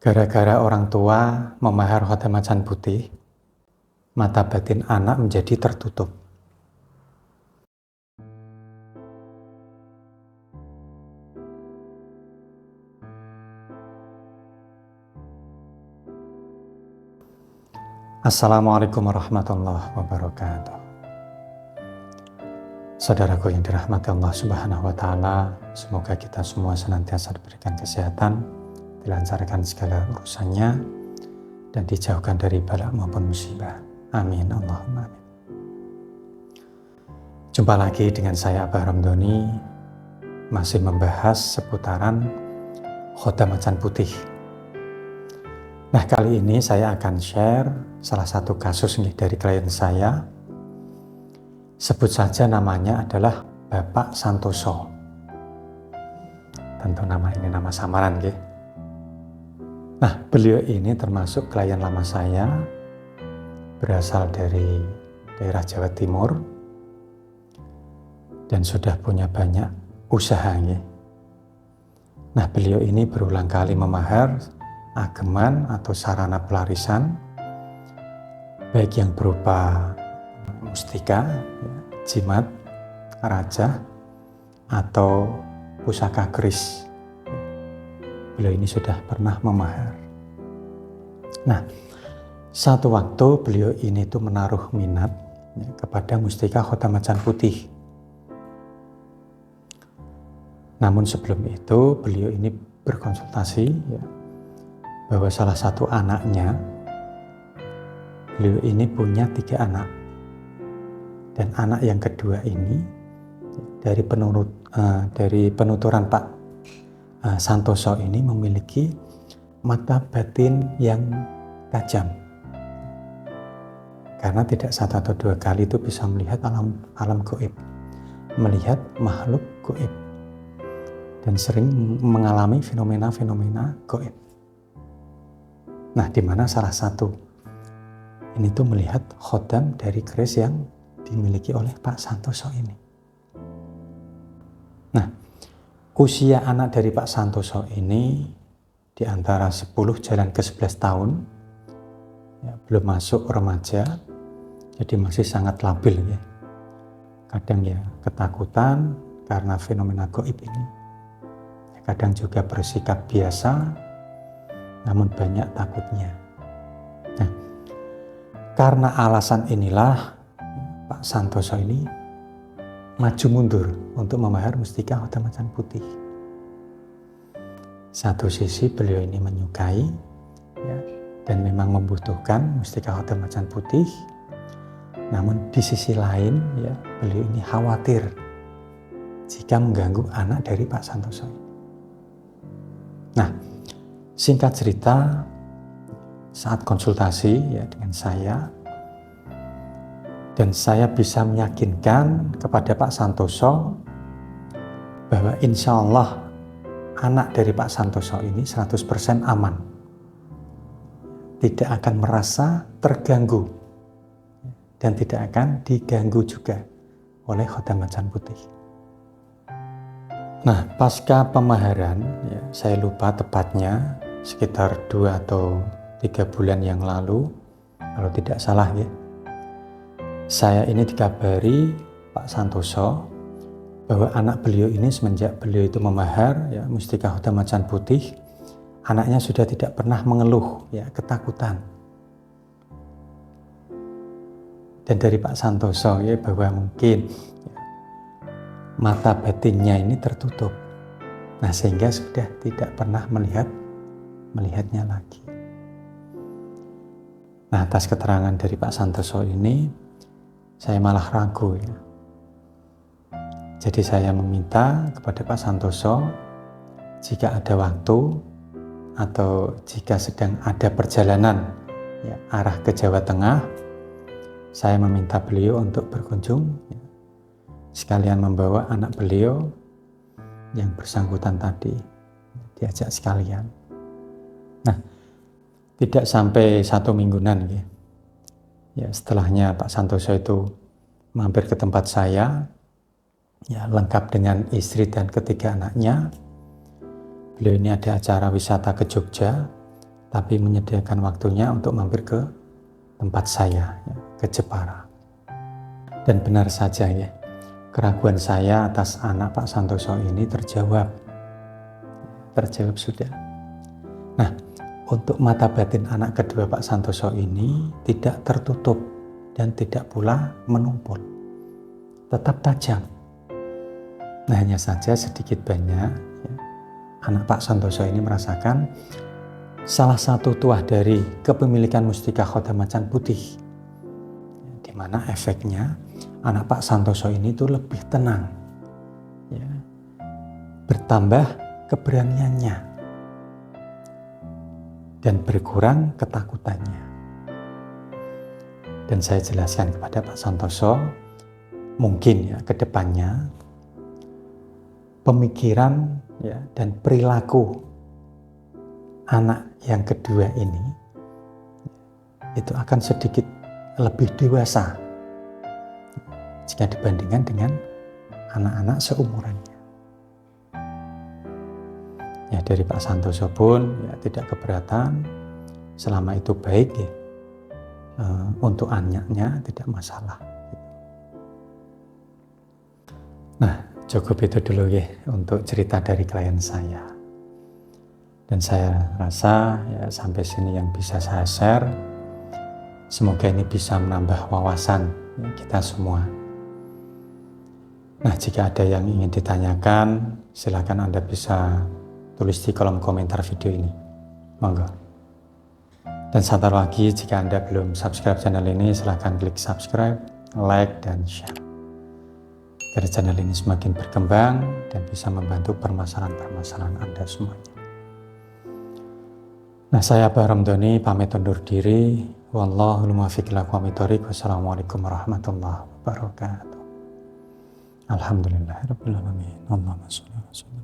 Gara-gara orang tua memahar khotam macan putih, mata batin anak menjadi tertutup. Assalamualaikum warahmatullahi wabarakatuh. Saudaraku yang dirahmati Allah Subhanahu wa Ta'ala, semoga kita semua senantiasa diberikan kesehatan, dilancarkan segala urusannya, dan dijauhkan dari bala maupun musibah. Amin Allahumma amin. Jumpa lagi dengan saya Abah Ramdhani, masih membahas seputaran khotam macan putih. Nah, kali ini saya akan share salah satu kasus dari klien saya. Sebut saja namanya adalah Bapak Santoso. Tentu nama ini nama samaran, nggih. Nah, beliau ini termasuk klien lama saya, berasal dari daerah Jawa Timur dan sudah punya banyak usaha, nggih. Nah, beliau ini berulang kali memahar ageman atau sarana pelarisan, baik yang berupa mustika, jimat, raja, atau pusaka keris. Beliau ini sudah pernah memahar. Nah, satu waktu beliau ini tuh menaruh minat kepada mustika khotam macan putih. Namun sebelum itu beliau ini berkonsultasi bahwa salah satu anaknya, beliau ini punya 3 anak, dan anak yang kedua ini dari penuturan Pak Santoso ini memiliki mata batin yang tajam, karena tidak 1 atau 2 kali itu bisa melihat alam gaib, melihat makhluk gaib, dan sering mengalami fenomena-fenomena gaib. Nah, di mana salah satu ini tuh melihat khotam dari keris yang dimiliki oleh Pak Santoso ini. Nah, usia anak dari Pak Santoso ini di antara 10 jalan ke 11 tahun, belum masuk remaja, jadi masih sangat labil ya. Kadang ketakutan karena fenomena gaib ini, kadang juga bersikap biasa, namun banyak takutnya. Nah, karena alasan inilah Pak Santoso ini maju mundur untuk memahar mustika khotam macan putih. Satu sisi beliau ini menyukai dan memang membutuhkan mustika khotam macan putih, namun di sisi lain beliau ini khawatir jika mengganggu anak dari Pak Santoso. Nah, singkat cerita, saat konsultasi dengan saya, dan saya bisa meyakinkan kepada Pak Santoso bahwa insya Allah anak dari Pak Santoso ini 100% aman, tidak akan merasa terganggu dan tidak akan diganggu juga oleh khotam macan putih. Nah, pasca pemaharan, saya lupa tepatnya, sekitar 2 atau 3 bulan yang lalu, kalau tidak salah saya ini dikabari Pak Santoso bahwa anak beliau ini semenjak beliau itu memahar mustika khotam macan putih, anaknya sudah tidak pernah mengeluh ketakutan. Dan dari Pak Santoso bahwa mungkin mata batinnya ini tertutup. Nah, sehingga sudah tidak pernah melihatnya lagi. Nah, atas keterangan dari Pak Santoso ini, saya malah ragu Jadi saya meminta kepada Pak Santoso, jika ada waktu atau jika sedang ada perjalanan arah ke Jawa Tengah, saya meminta beliau untuk berkunjung, sekalian membawa anak beliau yang bersangkutan tadi, diajak sekalian. Nah, tidak sampai 1 mingguan setelahnya Pak Santoso itu mampir ke tempat saya, lengkap dengan istri dan 3 anaknya. Beliau ini ada acara wisata ke Jogja, tapi menyediakan waktunya untuk mampir ke tempat saya, ya, ke Jepara. Dan benar saja ya, keraguan saya atas anak Pak Santoso ini terjawab sudah. Nah, untuk mata batin anak kedua Pak Santoso ini tidak tertutup dan tidak pula menumpul, tetap tajam. Nah, hanya saja sedikit banyak ya, anak Pak Santoso ini merasakan salah satu tuah dari kepemilikan Mustika Khotam Macan Putih, di mana efeknya anak Pak Santoso ini tuh lebih tenang, ya, bertambah keberaniannya dan berkurang ketakutannya. Dan saya jelaskan kepada Pak Santoso, mungkin ya ke depannya pemikiran ya dan perilaku anak yang kedua ini itu akan sedikit lebih dewasa jika dibandingkan dengan anak-anak seumurannya. Ya, dari Pak Santoso pun ya tidak keberatan, selama itu baik ya, untuk anaknya tidak masalah. Nah, cukup itu dulu ya untuk cerita dari klien saya. Dan saya rasa ya sampai sini yang bisa saya share. Semoga ini bisa menambah wawasan ya, kita semua. Nah, jika ada yang ingin ditanyakan, silakan Anda bisa tulis di kolom komentar video ini. Monggo. Dan satu lagi, jika Anda belum subscribe channel ini, silakan klik subscribe, like, dan share. Agar channel ini semakin berkembang dan bisa membantu permasalahan-permasalahan Anda semuanya. Nah, saya Abah Ramdhani pamit undur diri. Wallahul muwaffiq ila aqwamit thoriq. Wassalamualaikum warahmatullahi wabarakatuh. Alhamdulillahirabbil alamin. Allahumma shalli ala sayyidina